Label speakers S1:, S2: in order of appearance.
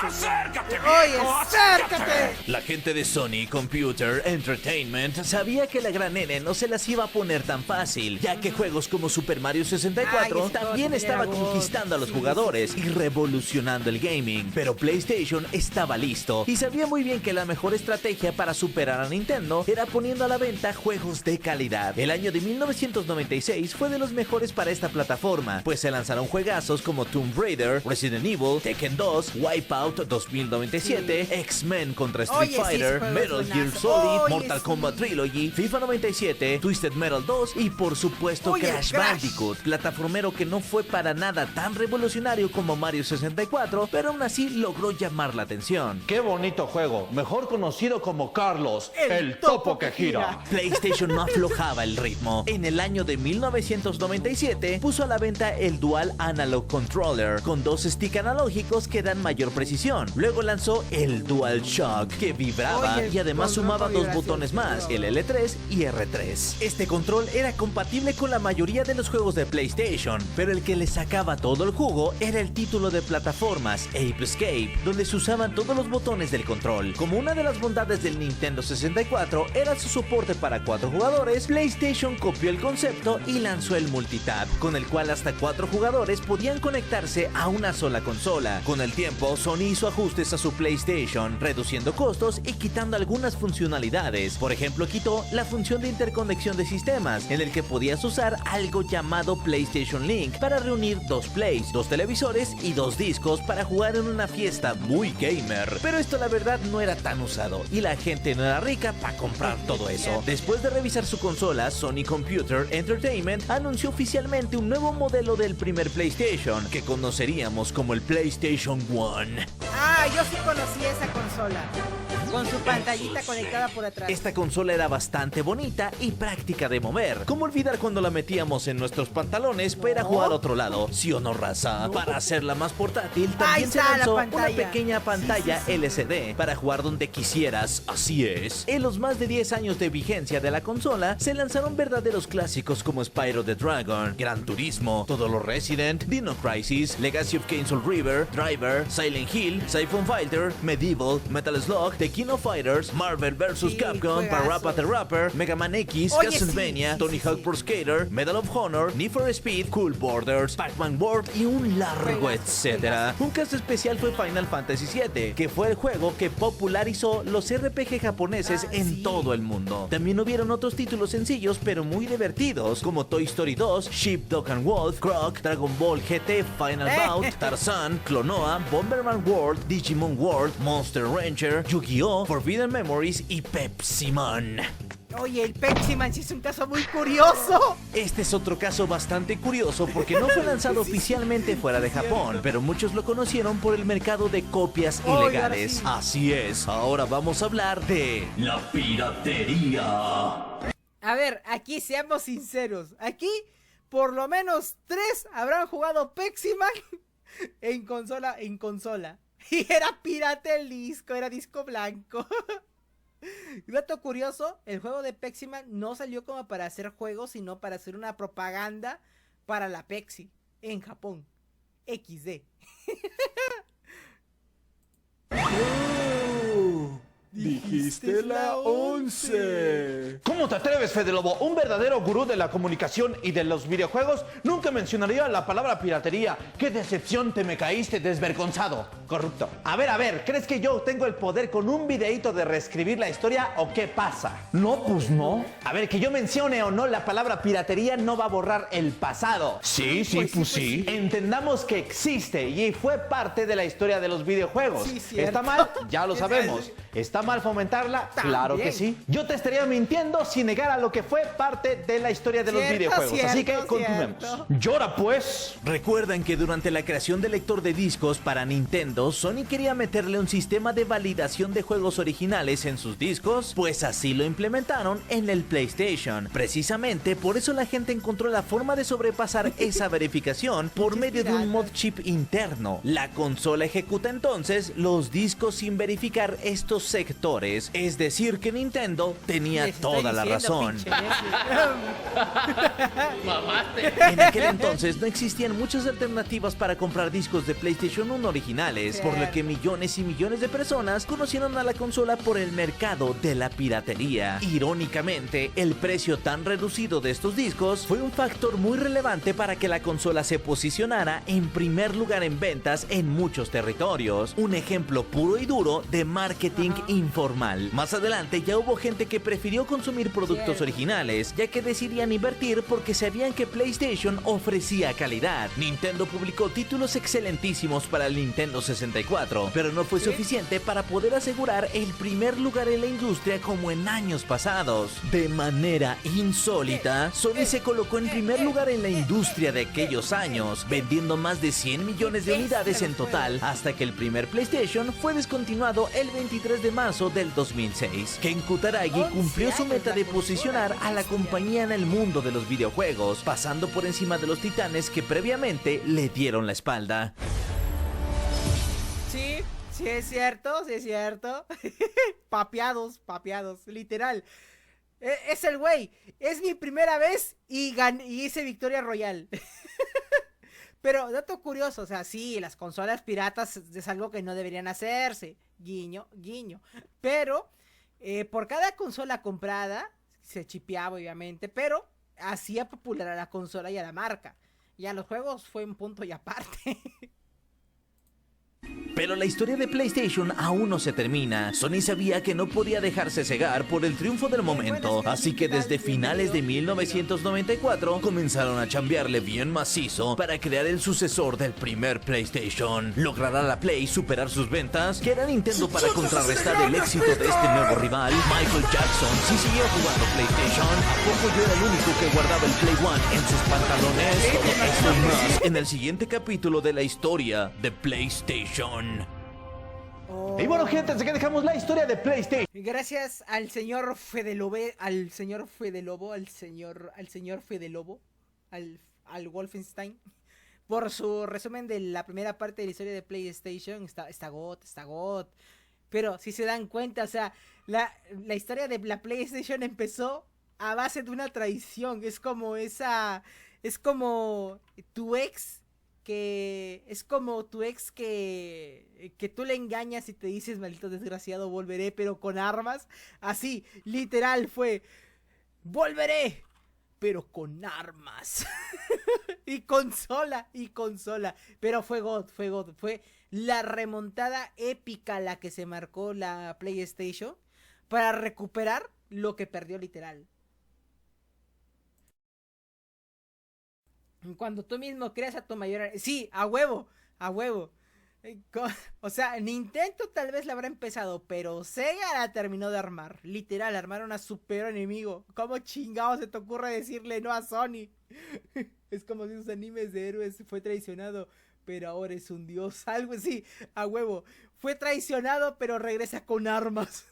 S1: ¡Acércate,
S2: Oye,
S1: viejo!
S2: acércate.
S3: La gente de Sony Computer Entertainment sabía que la gran N no se las iba a poner tan fácil, ya que juegos como Super Mario 64
S2: Ay, ese
S3: también
S2: juego
S3: estaba
S2: tenía voz.
S3: conquistando a los
S2: Sí,
S3: jugadores
S2: sí,
S3: y revolucionando el gaming. Pero PlayStation estaba listo y sabía muy bien que la mejor estrategia para superar a Nintendo era poniendo a la venta juegos de calidad. El año de 1996 fue de los mejores para esta plataforma, pues se lanzaron juegazos como Tomb Raider, Resident Evil, Tekken 2, Wipeout 2097, X-Men contra Street
S2: Oye, sí, ese
S3: Fighter,
S2: juego es
S3: Metal Gear
S2: buenazo.
S3: Solid,
S2: Oye,
S3: Mortal
S2: sí.
S3: Kombat Trilogy, FIFA 97, Twisted Metal 2 y por supuesto
S2: Oye,
S3: Crash
S2: Crash.
S3: Bandicoot, plataformero que no fue para nada tan revolucionario como Mario 64, pero aún así logró llamar la atención.
S4: Qué bonito juego, mejor conocido como Carlos, el topo que gira.
S3: PlayStation no aflojaba el ritmo. En el año de 1997 puso a la venta el Dual Analog Controller con dos stick analógicos que dan mayor precisión. Luego lanzó el Dual Shock que vibraba
S2: Oye,
S3: y además
S2: control
S3: sumaba
S2: con
S3: dos
S2: vibración,
S3: botones más,
S2: sí,
S3: el L3 y R3. Este control era compatible con la mayoría de los juegos de PlayStation, pero el que le sacaba todo el jugo era el título de plataformas Ape Escape, donde se usaban todos los botones del control. Como una de las bondades del Nintendo 64 era su soporte para 4 jugadores, PlayStation copió el concepto y lanzó el Multitap, con el cual hasta 4 jugadores podían conectarse a una sola consola. Con el tiempo, Sony hizo ajustes a su PlayStation, reduciendo costos y quitando algunas funcionalidades. Por ejemplo, quitó la función de interconexión de sistemas, en el que podías usar algo llamado PlayStation Link para reunir 2 plays, 2 televisores y 2 discos para jugar en una fiesta muy gamer. Pero esto la verdad no era tan usado y la gente no era rica para comprar todo eso. Después de revisar su consola, Sony Computer Entertainment anunció oficialmente un nuevo modelo del primer PlayStation, que conoceríamos como el PlayStation 1.
S2: Ah, yo sí conocí esa consola. Con su pantallita conectada por atrás.
S3: Esta consola era bastante bonita y práctica de mover. ¿Cómo olvidar cuando la metíamos en nuestros pantalones para ir a jugar a otro lado? ¿Sí o no, raza? Para hacerla más portátil,
S2: Ahí
S3: también se
S2: está la
S3: lanzó una
S2: pantalla.
S3: pequeña pantalla
S2: Sí, sí, sí.
S3: LCD para jugar donde quisieras. Así es. En los más de 10 años de vigencia de la consola, se lanzaron verdaderos clásicos como Spyro the Dragon, Gran Turismo, todos los Resident, Dino Crisis, Legacy of Kain Soul River, Driver, Silent Hill, Siphon Fighter, Medieval, Metal Slug, The King of Fighters, Marvel vs.
S2: Sí,
S3: Capcom,
S2: juegazo.
S3: Parappa the Rapper, Mega Man X,
S2: Oye,
S3: Castlevania,
S2: sí,
S3: Tony
S2: sí,
S3: Hawk
S2: sí.
S3: Pro Skater, Medal of Honor, Need for Speed, Cool Borders, Pac-Man World y un largo
S2: Juegazo,
S3: etcétera. Un caso especial fue Final Fantasy VII, que fue el juego que popularizó los RPG japoneses en
S2: sí.
S3: todo el mundo. También hubieron otros títulos sencillos pero muy divertidos, como Toy Story 2, Sheep, Dog and Wolf, Croc, Dragon Ball GT, Final Bout, Tarzan, Clonoa, Bomberman World, Digimon World, Monster Rancher, Yu-Gi-Oh!, Forbidden Memories y Pepsi-Man.
S2: Oye, el Pepsi Man sí es un caso muy curioso.
S3: Este es otro caso bastante curioso porque no fue lanzado oficialmente fuera de Japón, pero muchos lo conocieron por el mercado de copias
S2: Oye,
S3: ilegales.
S2: ahora
S3: Así es, ahora vamos a hablar de
S1: La piratería.
S2: A ver, aquí seamos sinceros. Aquí, por lo menos 3 habrán jugado Pepsi Man en consola. Y era pirata el disco, era disco blanco. Dato curioso, el juego de Pepsi Man no salió como para hacer juegos, sino para hacer una propaganda para la Pepsi en Japón. XD.
S4: Dijiste la 11. ¿Cómo te atreves, Fede Lobo? Un verdadero gurú de la comunicación y de los videojuegos nunca mencionaría la palabra piratería. ¡Qué decepción te me caíste, desvergonzado! Corrupto. A ver, ¿crees que yo tengo el poder con un videíto de reescribir la historia o qué pasa? No, pues no. A ver, que yo mencione o no la palabra piratería no va a borrar el pasado. Sí, pues sí. Entendamos que existe y fue parte de la historia de los videojuegos.
S2: Sí, cierto.
S4: ¿Está mal? Ya lo sabemos. ¿Está mal fomentarla? Claro que sí. Yo te estaría mintiendo si negara lo que fue parte de la historia de los videojuegos. Así que continuemos. Llora pues.
S3: ¿Recuerdan que durante la creación del lector de discos para Nintendo, Sony quería meterle un sistema de validación de juegos originales en sus discos? Pues así lo implementaron en el PlayStation. Precisamente por eso la gente encontró la forma de sobrepasar esa verificación por medio de un mod chip interno. La consola ejecuta entonces los discos sin verificar estos sectores originales, es decir que Nintendo tenía
S2: Les estoy
S3: toda la
S2: diciendo,
S3: razón.
S2: pinche necio.
S3: En aquel entonces no existían muchas alternativas para comprar discos de PlayStation 1 originales, por lo que millones y millones de personas conocieron a la consola por el mercado de la piratería. Irónicamente, el precio tan reducido de estos discos fue un factor muy relevante para que la consola se posicionara en primer lugar en ventas en muchos territorios. Un ejemplo puro y duro de marketing informal. Más adelante ya hubo gente que prefirió consumir productos originales, ya que decidían invertir porque sabían que PlayStation ofrecía calidad. Nintendo publicó títulos excelentísimos para el Nintendo 64, pero no fue suficiente para poder asegurar el primer lugar en la industria como en años pasados. De manera insólita, Sony se colocó en primer lugar en la industria de aquellos años, vendiendo más de 100 millones de unidades en total, hasta que el primer PlayStation fue descontinuado el 23 de marzo del 2006. Ken Kutaragi cumplió su meta de posicionar a la compañía en el mundo de los videojuegos, pasando por encima de los titanes que previamente le dieron la espalda.
S2: Sí, sí es cierto, sí es cierto. Papeados, literal. Es el güey. Es mi primera vez y hice Victoria Royal. Pero, dato curioso, o sea, sí, las consolas piratas es algo que no deberían hacerse. Guiño, guiño. Pero, por cada consola comprada, se chipeaba obviamente, pero hacía popular a la consola y a la marca. Y a los juegos fue un punto y aparte.
S3: Pero la historia de PlayStation aún no se termina. Sony sabía que no podía dejarse cegar por el triunfo del momento, así que desde finales de 1994 comenzaron a chambearle bien macizo para crear el sucesor del primer PlayStation. ¿Logrará la Play superar sus ventas? ¿Qué hará Nintendo para contrarrestar el éxito de este nuevo rival? Michael Jackson sí siguió jugando PlayStation. ¿A poco yo era el único que guardaba el Play One en sus pantalones? Todo esto y más en el siguiente capítulo de la historia de PlayStation.
S4: Y bueno, gente, así que dejamos la historia de PlayStation.
S2: Gracias al señor Fede Lobo, al Wolfenstein, por su resumen de la primera parte de la historia de PlayStation. Está God. Pero si se dan cuenta, o sea, la historia de la PlayStation empezó a base de una traición. Es como tu ex que tú le engañas y te dices, maldito desgraciado, volveré, pero con armas. Así, literal fue, volveré, pero con armas. y consola. Pero fue God, fue la remontada épica la que se marcó la PlayStation para recuperar lo que perdió literal. Cuando tú mismo creas a tu mayor... Sí, a huevo. O sea, Nintendo tal vez la habrá empezado, pero Sega la terminó de armar. Literal, armaron a su peor enemigo. ¿Cómo chingados se te ocurre decirle no a Sony? Es como si sus animes de héroes fue traicionado, pero ahora es un dios. Algo así, a huevo. Fue traicionado, pero regresa con armas.